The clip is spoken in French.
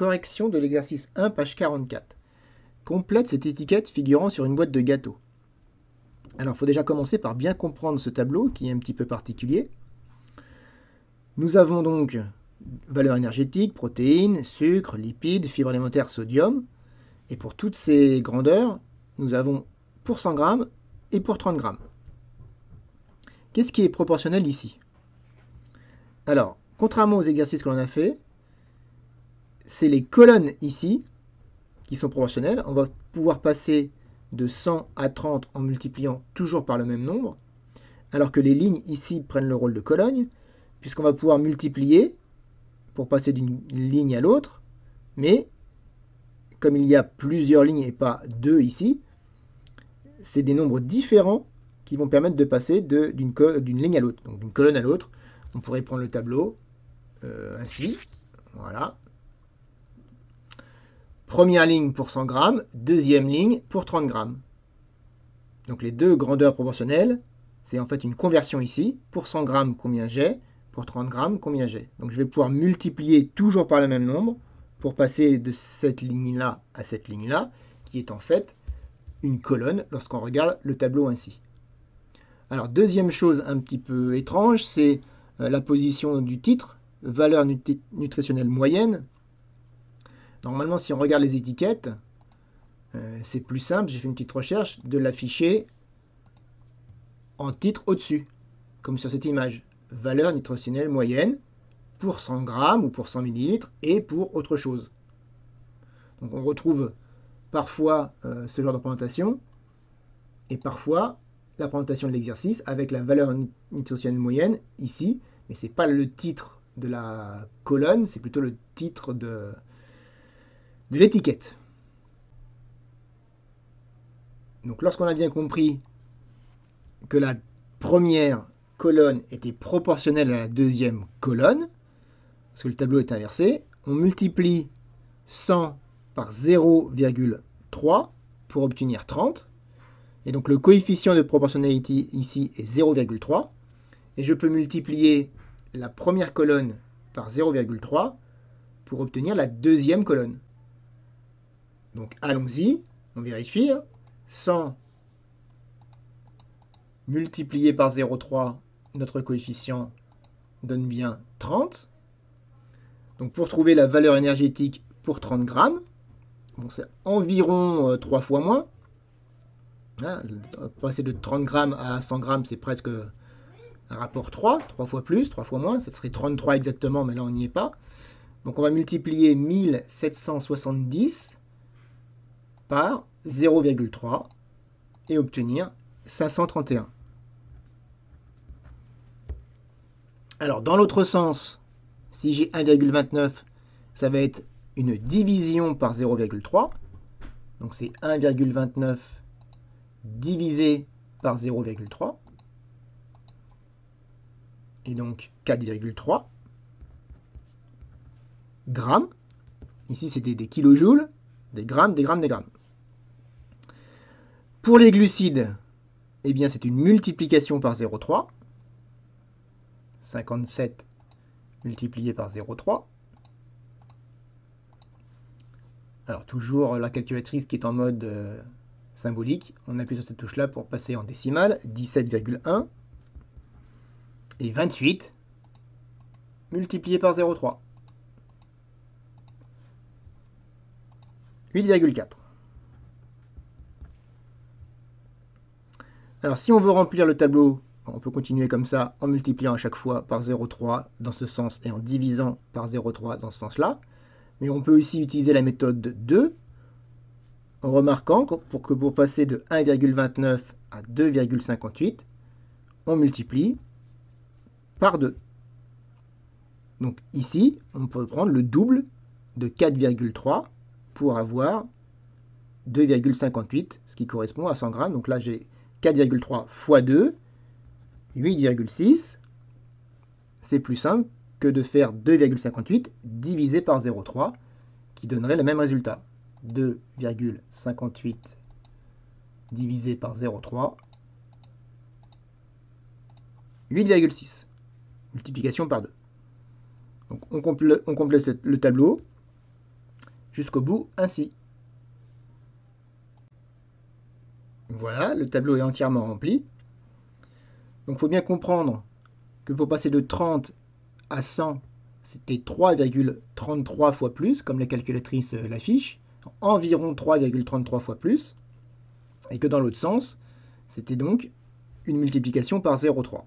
Correction de l'exercice 1, page 44. Complète cette étiquette figurant sur une boîte de gâteau. Alors, il faut déjà commencer par bien comprendre ce tableau qui est un petit peu particulier. Nous avons donc valeur énergétique, protéines, sucre, lipides, fibres élémentaires, sodium. Et pour toutes ces grandeurs, nous avons pour 100 grammes et pour 30 grammes. Qu'est-ce qui est proportionnel ici? Alors, contrairement aux exercices que l'on a fait, c'est les colonnes ici qui sont proportionnelles. On va pouvoir passer de 100 à 30 en multipliant toujours par le même nombre, alors que les lignes ici prennent le rôle de colonnes, puisqu'on va pouvoir multiplier pour passer d'une ligne à l'autre, mais comme il y a plusieurs lignes et pas deux ici, c'est des nombres différents qui vont permettre de passer d'une ligne à l'autre, donc d'une colonne à l'autre. On pourrait prendre le tableau ainsi, voilà. Première ligne pour 100 grammes, deuxième ligne pour 30 grammes. Donc les deux grandeurs proportionnelles, c'est en fait une conversion ici. Pour 100 grammes, combien j'ai? Pour 30 grammes, combien j'ai? Donc je vais pouvoir multiplier toujours par le même nombre pour passer de cette ligne-là à cette ligne-là, qui est en fait une colonne lorsqu'on regarde le tableau ainsi. Alors deuxième chose un petit peu étrange, c'est la position du titre, valeur nutritionnelle moyenne. Normalement, si on regarde les étiquettes, c'est plus simple, j'ai fait une petite recherche, de l'afficher en titre au-dessus, comme sur cette image. Valeur nutritionnelle moyenne pour 100 grammes ou pour 100 millilitres et pour autre chose. Donc on retrouve parfois ce genre de présentation et parfois la présentation de l'exercice avec la valeur nutritionnelle moyenne ici, mais ce n'est pas le titre de la colonne, c'est plutôt le titre de l'étiquette. Donc lorsqu'on a bien compris que la première colonne était proportionnelle à la deuxième colonne, parce que le tableau est inversé, on multiplie 100 par 0,3 pour obtenir 30. Et donc le coefficient de proportionnalité ici est 0,3. Et je peux multiplier la première colonne par 0,3 pour obtenir la deuxième colonne. Donc allons-y, on vérifie. 100 multiplié par 0,3, notre coefficient donne bien 30. Donc pour trouver la valeur énergétique pour 30 grammes, bon, c'est environ 3 fois moins. Hein, passer de 30 grammes à 100 grammes, c'est presque un rapport 3 fois plus, 3 fois moins. Ça serait 33 exactement, mais là on n'y est pas. Donc on va multiplier 1770 par 0,3 et obtenir 531. Alors dans l'autre sens, si j'ai 1,29, ça va être une division par 0,3. Donc c'est 1,29 divisé par 0,3. Et donc 4,3 grammes. Ici c'est des kilojoules, des grammes, des grammes, des grammes. Pour les glucides, eh bien c'est une multiplication par 0,3. 57 multiplié par 0,3. Alors toujours la calculatrice qui est en mode symbolique. On appuie sur cette touche-là pour passer en décimale. 17,1 et 28 multiplié par 0,3. 8,4. Alors si on veut remplir le tableau, on peut continuer comme ça en multipliant à chaque fois par 0,3 dans ce sens et en divisant par 0,3 dans ce sens-là. Mais on peut aussi utiliser la méthode 2 en remarquant que pour passer de 1,29 à 2,58, on multiplie par 2. Donc ici, on peut prendre le double de 4,3 pour avoir 2,58, ce qui correspond à 100 grammes. Donc là, j'ai 4,3 fois 2, 8,6. C'est plus simple que de faire 2,58 divisé par 0,3, qui donnerait le même résultat. 2,58 divisé par 0,3, 8,6. Multiplication par 2. Donc on complète le tableau. jusqu'au bout ainsi. Voilà, le tableau est entièrement rempli. Donc il faut bien comprendre que pour passer de 30 à 100, c'était 3,33 fois plus, comme la calculatrice l'affiche, environ 3,33 fois plus, et que dans l'autre sens, c'était donc une multiplication par 0,3.